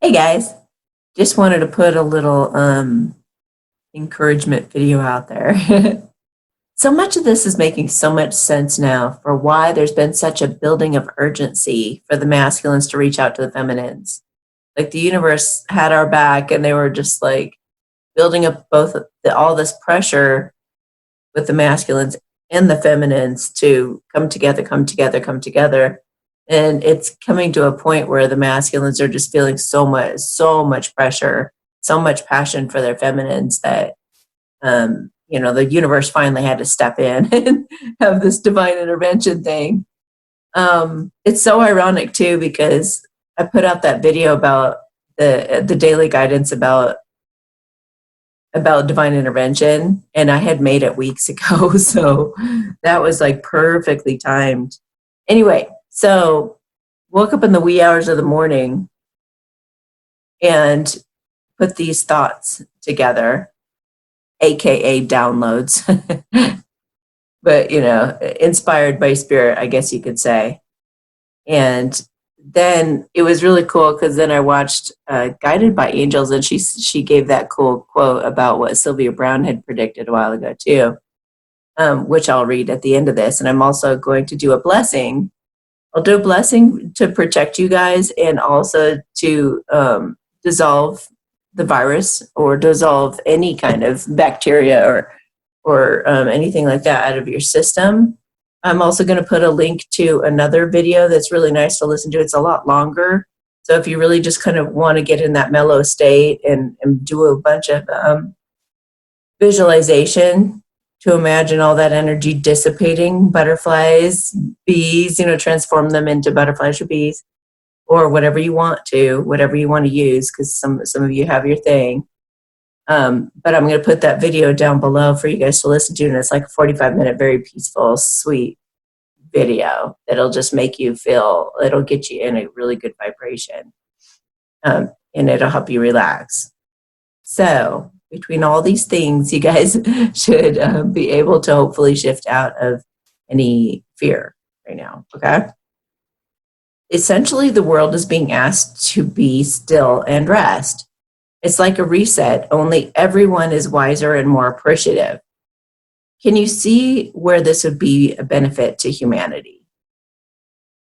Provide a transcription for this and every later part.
Hey guys, just wanted to put a little encouragement video out there. So much of this is making so much sense now for why there's been such a building of urgency for the masculines to reach out to the feminines. Like the universe had our back and they were just like building up all this pressure with the masculines and the feminines to come together, come together, come together. And it's coming to a point where the masculines are just feeling so much pressure, so much passion for their feminines that the universe finally had to step in and have this divine intervention thing. It's so ironic too because I put out that video about the daily guidance about divine intervention, and I had made it weeks ago, so that was like perfectly timed. Anyway, so woke up in the wee hours of the morning and put these thoughts together, aka downloads, but inspired by spirit, I guess you could say. And then it was really cool because then I watched Guided by Angels, and she gave that cool quote about what Sylvia Brown had predicted a while ago too, which I'll read at the end of this. And I'm also going to do a blessing. I'll do a blessing to protect you guys and also to dissolve the virus or dissolve any kind of bacteria or anything like that out of your system. I'm also going to put a link to another video that's really nice to listen to. It's a lot longer. So if you really just kind of want to get in that mellow state and do a bunch of visualization to imagine all that energy dissipating, butterflies, bees, transform them into butterflies or bees, or whatever you want to use, because some of you have your thing. But I'm going to put that video down below for you guys to listen to, and it's like a 45-minute, very peaceful, sweet video that'll just make you feel, it'll get you in a really good vibration, and it'll help you relax. So between all these things, you guys should be able to hopefully shift out of any fear right now, okay? Essentially, the world is being asked to be still and rest. It's like a reset, only everyone is wiser and more appreciative. Can you see where this would be a benefit to humanity?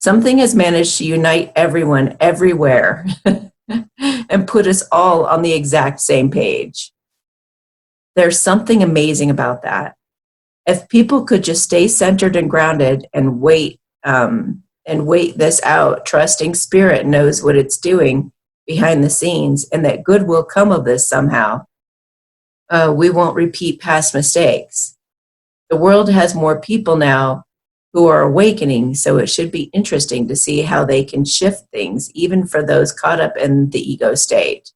Something has managed to unite everyone everywhere and put us all on the exact same page. There's something amazing about that. If people could just stay centered and grounded and wait this out, trusting spirit knows what it's doing behind the scenes and that good will come of this somehow. We won't repeat past mistakes. The world has more people now who are awakening, so it should be interesting to see how they can shift things, even for those caught up in the ego state.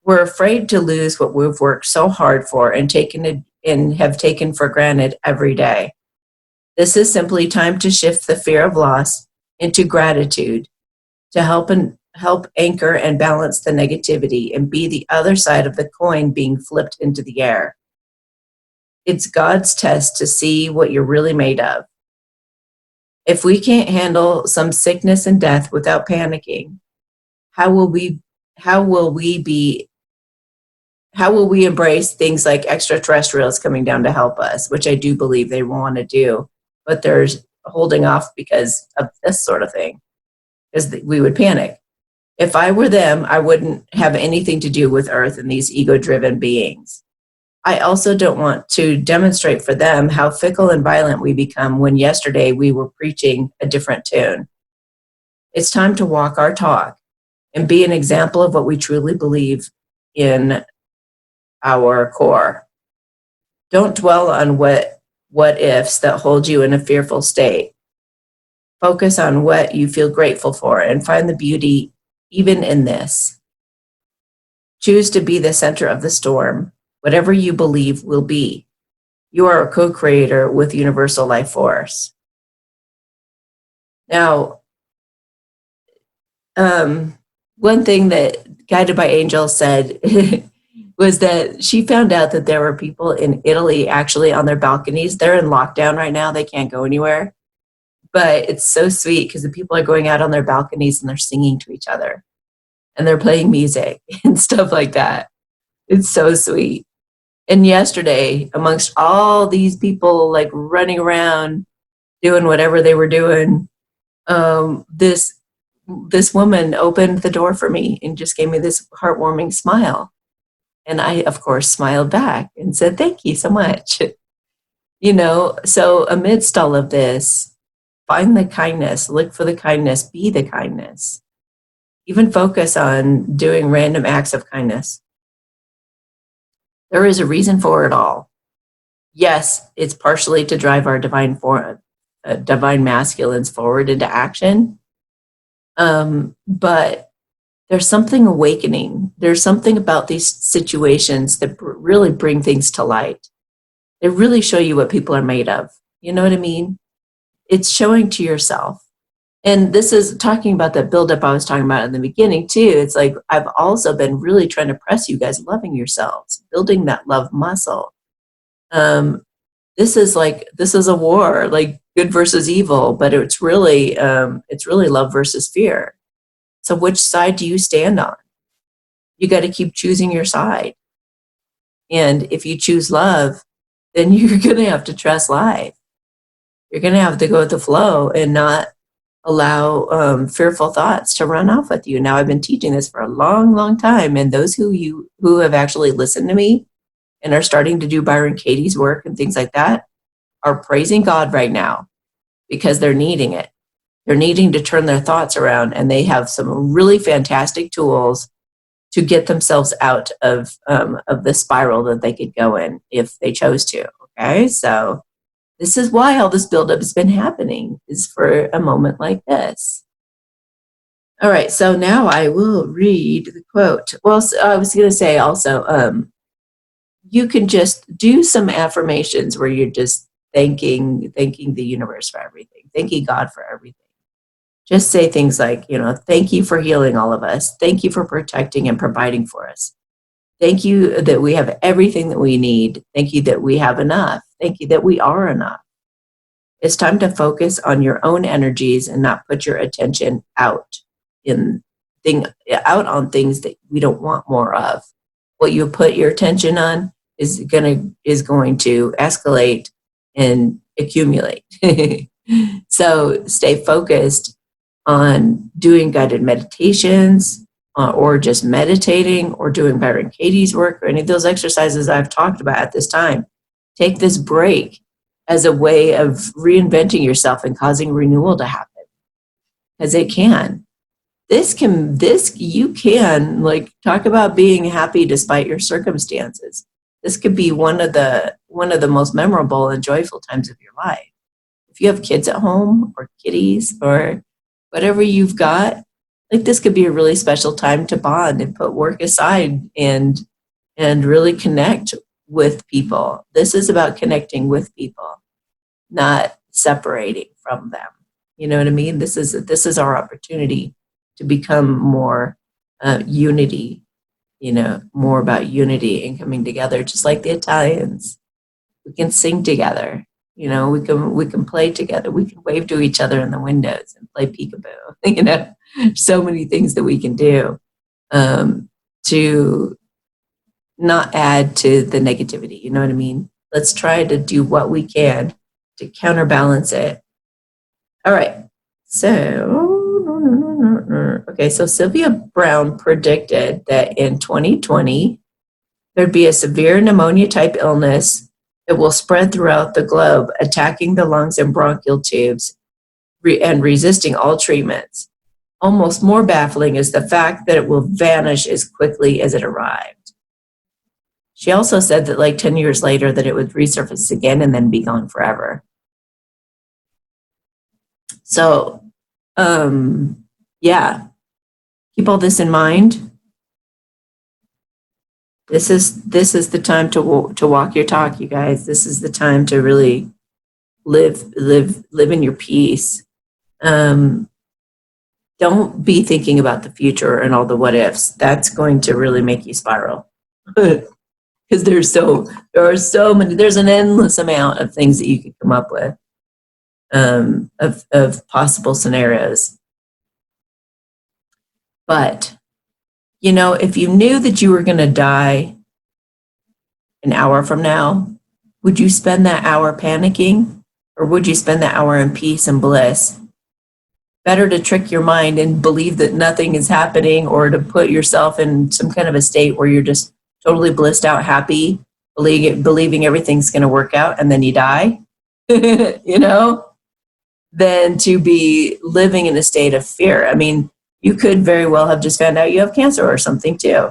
We're afraid to lose what we've worked so hard for and have taken for granted every day. This is simply time to shift the fear of loss into gratitude, to help anchor and balance the negativity and be the other side of the coin being flipped into the air. It's God's test to see what you're really made of. If we can't handle some sickness and death without panicking, how will we embrace things like extraterrestrials coming down to help us, which I do believe they want to do, but they're holding off because of this sort of thing, because we would panic. If I were them, I wouldn't have anything to do with Earth and these ego-driven beings. I also don't want to demonstrate for them how fickle and violent we become when yesterday we were preaching a different tune. It's time to walk our talk and be an example of what we truly believe in our core. Don't dwell on what ifs that hold you in a fearful state. Focus on what you feel grateful for and find the beauty even in this. Choose to be the center of the storm, whatever you believe will be. You are a co-creator with universal life force. Now, one thing that Guided by Angels said was that she found out that there were people in Italy actually on their balconies. They're in lockdown right now. They can't go anywhere. But it's so sweet because the people are going out on their balconies and they're singing to each other. and they're playing music and stuff like that. It's so sweet. And yesterday, amongst all these people like running around doing whatever they were doing, this woman opened the door for me and just gave me this heartwarming smile. And I, of course, smiled back and said, "Thank you so much." So amidst all of this, find the kindness, look for the kindness, be the kindness. Even focus on doing random acts of kindness. There is a reason for it all. Yes, it's partially to drive our divine masculines forward into action. But there's something awakening. There's something about these situations that really bring things to light. They really show you what people are made of. You know what I mean? It's showing to yourself. And this is talking about that buildup I was talking about in the beginning too. It's like I've also been really trying to press you guys loving yourselves, building that love muscle. This is a war, like good versus evil, but it's really love versus fear. So which side do you stand on? You got to keep choosing your side. And if you choose love, then you're going to have to trust life. You're going to have to go with the flow and not allow fearful thoughts to run off with you. Now, I've been teaching this for a long, long time, and those who have actually listened to me and are starting to do Byron Katie's work and things like that are praising God right now because they're needing it. They're needing to turn their thoughts around, and they have some really fantastic tools to get themselves out of the spiral that they could go in if they chose to. Okay, so this is why all this buildup has been happening, is for a moment like this. All right, so now I will read the quote. Well, I was going to say also, you can just do some affirmations where you're just thanking the universe for everything, thanking God for everything. Just say things like, thank you for healing all of us. Thank you for protecting and providing for us. Thank you that we have everything that we need. Thank you that we have enough. Thank you that we are enough. It's time to focus on your own energies and not put your attention out on things that we don't want more of. What you put your attention on is going to escalate and accumulate. So stay focused on doing guided meditations, or just meditating, or doing Byron Katie's work, or any of those exercises I've talked about at this time. Take this break as a way of reinventing yourself and causing renewal to happen, because it can. You can, like, talk about being happy despite your circumstances. This could be one of the most memorable and joyful times of your life. If you have kids at home, or kitties, or whatever you've got, like, this could be a really special time to bond and put work aside and really connect with people. This is about connecting with people, not separating from them. You know what I mean? This is our opportunity to become more unity, more about unity and coming together, just like the Italians. We can sing together. We can play together. We can wave to each other in the windows and play peekaboo. So many things that we can do to not add to the negativity. You know what I mean? Let's try to do what we can to counterbalance it. All right. So, so Sylvia Brown predicted that in 2020, there'd be a severe pneumonia-type illness that will spread throughout the globe, attacking the lungs and bronchial tubes and resisting all treatments. Almost more baffling is the fact that it will vanish as quickly as it arrived. She also said that like 10 years later that it would resurface again and then be gone forever. So, yeah, keep all this in mind. This is the time to walk your talk, you guys. This is the time to really live in your peace. Don't be thinking about the future and all the what ifs. That's going to really make you spiral. Because there are so many, there's an endless amount of things that you could come up with, of possible scenarios. But You know, if you knew that you were going to die an hour from now, would you spend that hour panicking, or would you spend that hour in peace and bliss? Better to trick your mind and believe that nothing is happening, or to put yourself in some kind of a state where you're just totally blissed out, happy, believing everything's going to work out, and then you die, you know, than to be living in a state of fear. I mean, you could very well have just found out you have cancer or something too.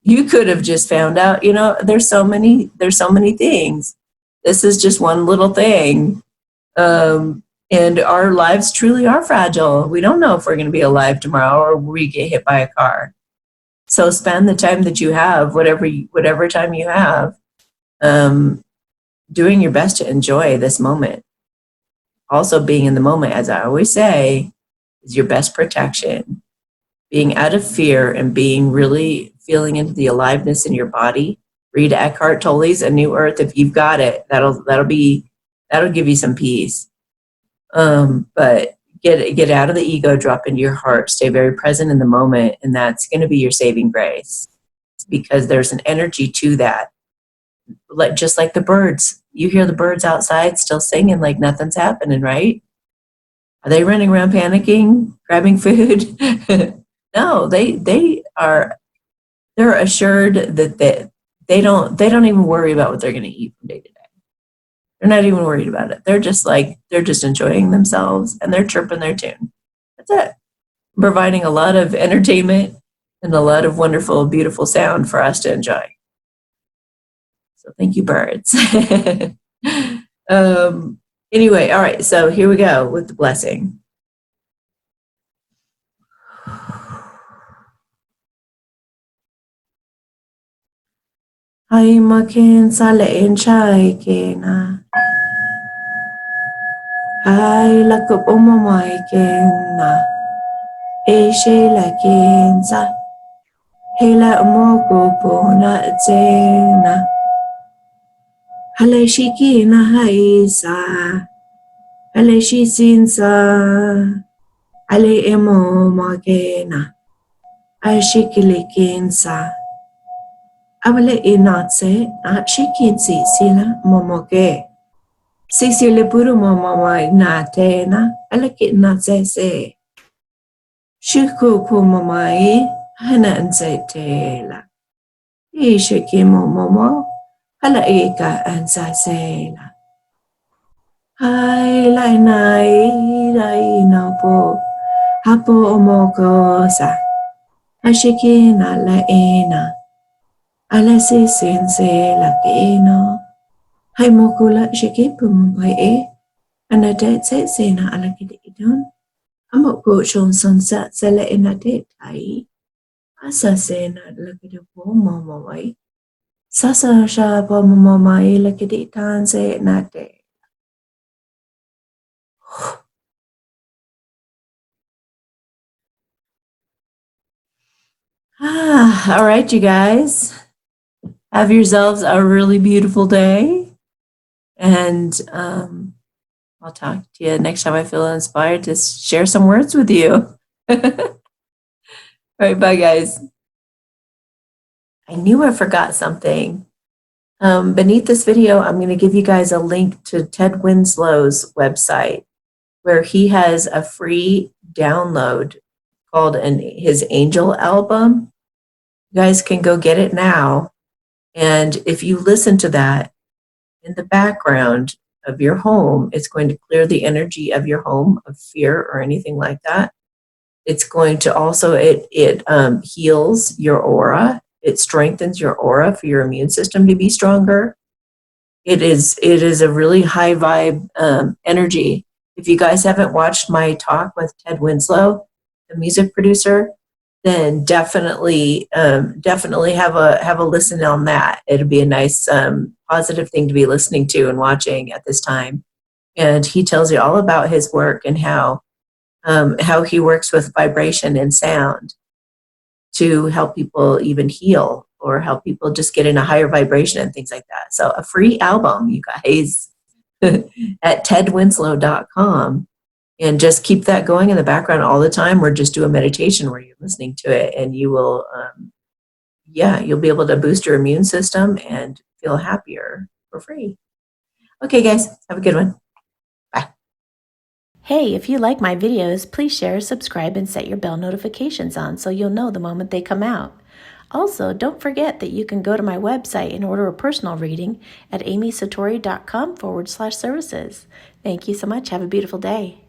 You could have just found out, you know, there's so many things. This is just one little thing. And our lives truly are fragile. We don't know if we're going to be alive tomorrow or we get hit by a car. So spend the time that you have, whatever time you have, doing your best to enjoy this moment. Also, being in the moment, as I always say, is your best protection. Being out of fear and being really feeling into the aliveness in your body. Read Eckhart Tolle's A New Earth. If you've got it, that'll give you some peace. But get out of the ego, drop into your heart, stay very present in the moment, and that's going to be your saving grace, because there's an energy to that. Just like the birds, you hear the birds outside still singing like nothing's happening, right? Are they running around panicking, grabbing food? No, they're assured that they don't even worry about what they're going to eat from day to day. They're not even worried about it. They're just enjoying themselves, and they're chirping their tune. That's it. Providing a lot of entertainment and a lot of wonderful, beautiful sound for us to enjoy. So thank you, birds. Anyway, all right, so here we go with the blessing. Hai makin salain chai kena. Hai lakup umamai kena. E she la kenza. Hela umoko pona tsena. Hale shiki na haisa. Hale shi sinsa. Ale emo magena. Ai shikili kensa. Awale inatse at shikinsi sila momoge. Sisi le puru momoma inatena. Alaki natse se. Shiku kumamai. Hana anse tela. Ishiki momomo. Hala ika ansa sela. Hai lai nai lai no po. Hapo omoko sa. Ashiki na la ena. Alasi sense la keno. Hai mokula shiki pumbai e. Anate se sena alakidi idon. Amoko shon sunset sele inate tai. Asa sena lakidi po momoi. Sasa sha po momoi lakidi tan se nate. All right, you guys. Have yourselves a really beautiful day. And I'll talk to you next time I feel inspired to share some words with you. All right, bye, guys. I knew I forgot something. Beneath this video, I'm going to give you guys a link to Ted Winslow's website, where he has a free download called his Angel album. You guys can go get it now. And if you listen to that in the background of your home, it's going to clear the energy of your home of fear or anything like that. It's going to also, it heals your aura. It strengthens your aura for your immune system to be stronger. It is a really high vibe energy. If you guys haven't watched my talk with Ted Winslow, the music producer, then definitely have a listen on that. It'll be a nice positive thing to be listening to and watching at this time. And he tells you all about his work and how he works with vibration and sound to help people even heal or help people just get in a higher vibration and things like that. So a free album, you guys, at tedwinslow.com. And just keep that going in the background all the time, or just do a meditation where you're listening to it, and you will, you'll be able to boost your immune system and feel happier for free. Okay, guys, have a good one. Bye. Hey, if you like my videos, please share, subscribe, and set your bell notifications on so you'll know the moment they come out. Also, don't forget that you can go to my website and order a personal reading at amysatori.com/services. Thank you so much. Have a beautiful day.